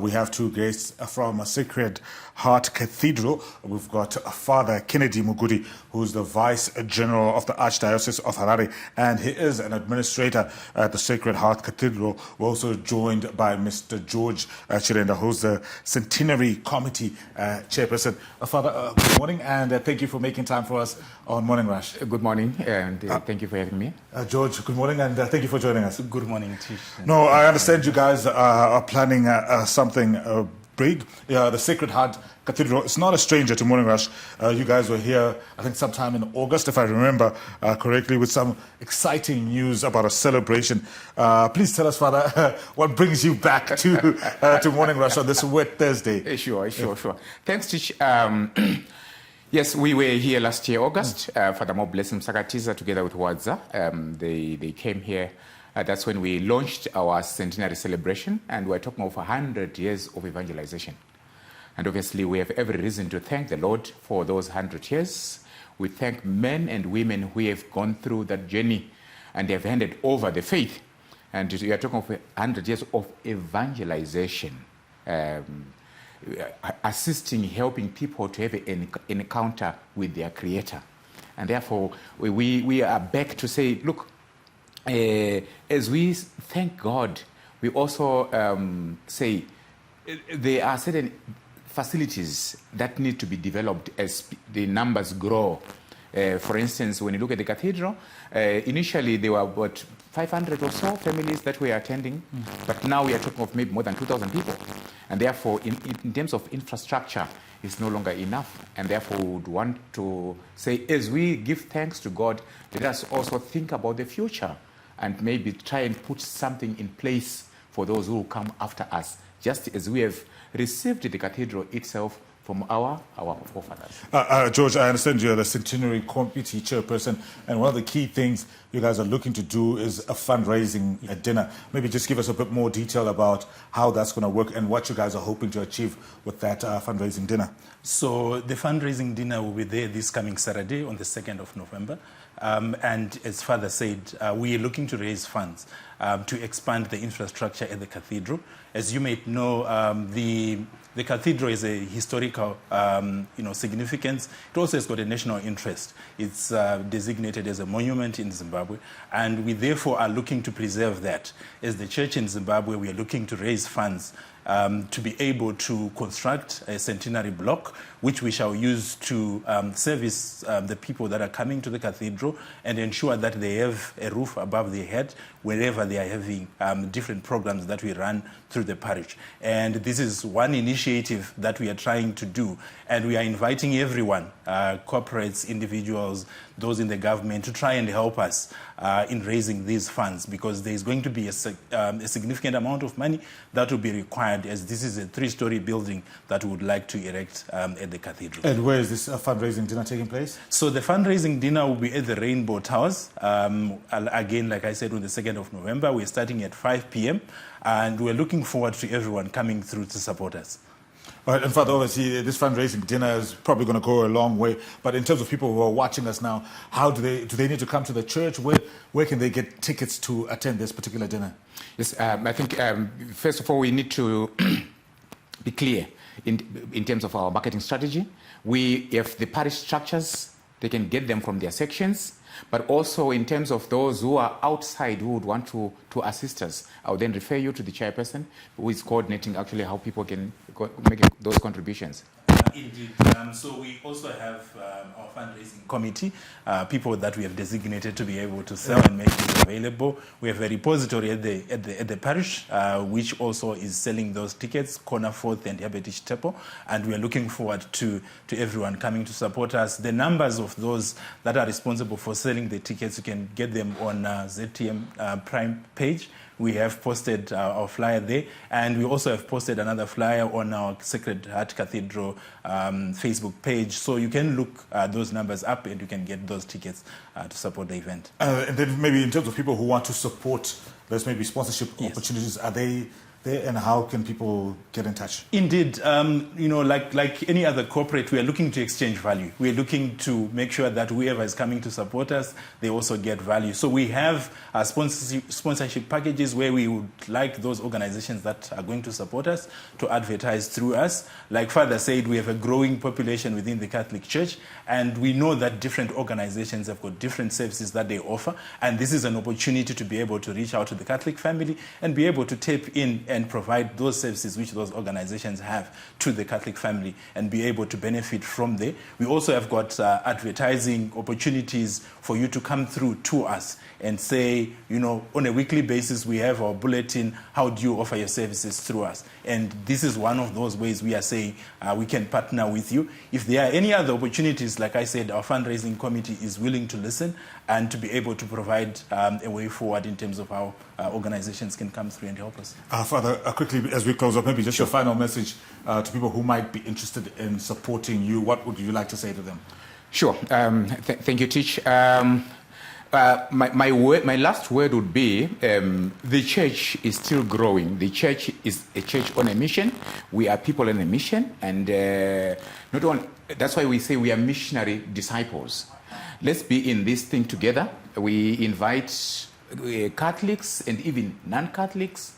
We have two guests from Sacred Heart Cathedral. We've got Father Kennedy Muguti, who's the Vice General of the Archdiocese of Harare, and he is an administrator at the Sacred Heart Cathedral. We're also joined by Mr. George Chirenda, who's the Centenary Committee Chairperson. Father, good morning, and thank you for making time for us on Morning Rush. Good morning, and thank you for having me. George, good morning, and thank you for joining us. Good morning, Tich. No, I understand you guys are planning something big. The Sacred Heart Cathedral, it's not a stranger to Morning Rush. You guys were here, I think, sometime in August, if I remember correctly, with some exciting news about a celebration. Please tell us, Father, what brings you back to Morning Rush on this wet Thursday? Sure. Thanks, Tich. Yes, we were here last year, August. Father Mo Blessing Sakatiza, together with Wadza, they came here. That's when we launched our centenary celebration, and we're talking of 100 years of evangelization. And obviously, we have every reason to thank the Lord for those 100 years. We thank men and women who have gone through that journey and have handed over the faith. And we are talking of 100 years of evangelization, assisting, helping people to have an encounter with their Creator. And therefore, we are back to say, look, as we thank God, we also say there are certain facilities that need to be developed as the numbers grow. For instance, when you look at the cathedral, initially there were about 500 or so families that were attending, but now we are talking of maybe more than 2,000 people. And therefore, in terms of infrastructure, it's no longer enough. And therefore, we would want to say, as we give thanks to God, let us also think about the future and maybe try and put something in place for those who will come after us, just as we have received the cathedral itself from our forefathers. George, I understand you're the Centenary Committee Chairperson, and one of the key things you guys are looking to do is a fundraising dinner. Maybe just give us a bit more detail about how that's going to work and what you guys are hoping to achieve with that fundraising dinner. So the fundraising dinner will be there this coming Saturday on the 2nd of November. And as Father said, we are looking to raise funds to expand the infrastructure at the cathedral. As you may know, the cathedral is a historical significance. It also has got a national interest. It's designated as a monument in Zimbabwe, and we therefore are looking to preserve that. As the church in Zimbabwe, we are looking to raise funds to be able to construct a centenary block, which we shall use to service the people that are coming to the cathedral and ensure that they have a roof above their head wherever they are having different programs that we run through the parish. And this is one initiative that we are trying to do. And we are inviting everyone, corporates, individuals, those in the government, to try and help us in raising these funds, because there is going to be a significant amount of money that will be required, as this is a 3-story building that we would like to erect at the cathedral. And where is this fundraising dinner taking place? So the fundraising dinner will be at the Rainbow Towers. Again, like I said, on the 2nd of November, we're starting at 5 p.m. and we're looking forward to everyone coming through to support us. All right, and Father, obviously, this fundraising dinner is probably going to go a long way. But in terms of people who are watching us now, how do they need to come to the church? Where can they get tickets to attend this particular dinner? Yes, I think first of all we need to be clear in terms of our marketing strategy. We have the parish structures; they can get them from their sections. But also in terms of those who are outside who would want to assist us, I would then refer you to the chairperson who is coordinating actually how people can make those contributions. Indeed. So we also have our fundraising committee, people that we have designated to be able to sell and make it available. We have a repository at the parish, which also is selling those tickets, Corner 4th and Tich Tepo, and we are looking forward to everyone coming to support us. The numbers of those that are responsible for selling the tickets, you can get them on ZTN Prime page. We have posted our flyer there, and we also have posted another flyer on our Sacred Heart Cathedral Facebook page. So you can look those numbers up and you can get those tickets to support the event. And then maybe in terms of people who want to support, there's maybe sponsorship opportunities. Are they there, and how can people get in touch? Indeed, like any other corporate, we are looking to exchange value. We are looking to make sure that whoever is coming to support us, they also get value. So we have sponsorship packages where we would like those organizations that are going to support us to advertise through us. Like Father said, we have a growing population within the Catholic Church, and we know that different organizations have got different services that they offer, and this is an opportunity to be able to reach out to the Catholic family and be able to tap in and provide those services which those organizations have to the Catholic family and be able to benefit from there. We also have got advertising opportunities for you to come through to us and say, on a weekly basis, we have our bulletin, how do you offer your services through us? And this is one of those ways we are saying we can partner with you. If there are any other opportunities, like I said, our fundraising committee is willing to listen and to be able to provide a way forward in terms of how organizations can come through and help us. Father, quickly as we close up, maybe just your final message to people who might be interested in supporting you. What would you like to say to them? Sure. Thank you, Tich. My last word would be the church is still growing. The church is a church on a mission. We are people on a mission, and not only that's why we say we are missionary disciples. Let's be in this thing together. We invite Catholics and even non-Catholics,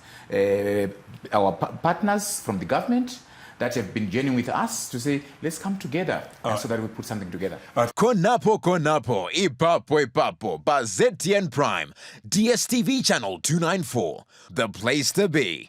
our partners from the government that have been journeying with us to say, let's come together so that we put something together. Konapo ipapo ba ZTN Prime, DSTV channel 294, the place to be.